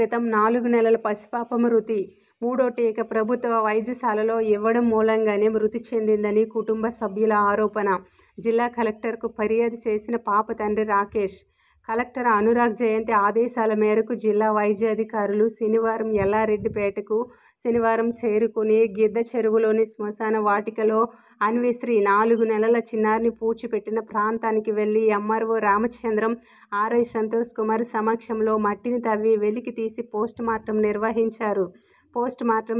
క్రితం 4 నెలల పసిపాప మృతి. మూడో టీకా ప్రభుత్వ వైద్యశాలలో ఇవ్వడం మూలంగానే మృతి చెందిందని కుటుంబ సభ్యుల ఆరోపణ. జిల్లా కలెక్టర్కు ఫిర్యాదు చేసిన పాప తండ్రి రాకేష్. కలెక్టర్ అనురాగ్ జయంతి ఆదేశాల మేరకు జిల్లా వైద్యాధికారులు శనివారం శనివారం చేరుకుని గిద్ద చెరువులోని శ్మశాన వాటికలో అన్విశ్రీ 4 నెలల చిన్నారిని పూడ్చిపెట్టిన ప్రాంతానికి వెళ్లి ఎంఆర్ఓ రామచంద్రం, ఆర్ఐ సంతోష్ కుమార్ సమక్షంలో మట్టిని తవ్వి వెలికి తీసి పోస్టుమార్టం నిర్వహించారు. పోస్టుమార్టం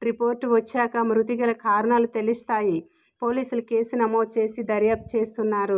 రిపోర్టు వచ్చాక మృతిగల కారణాలు తెలుస్తాయి. పోలీసులు కేసు నమోదు చేసి దర్యాప్తు చేస్తున్నారు.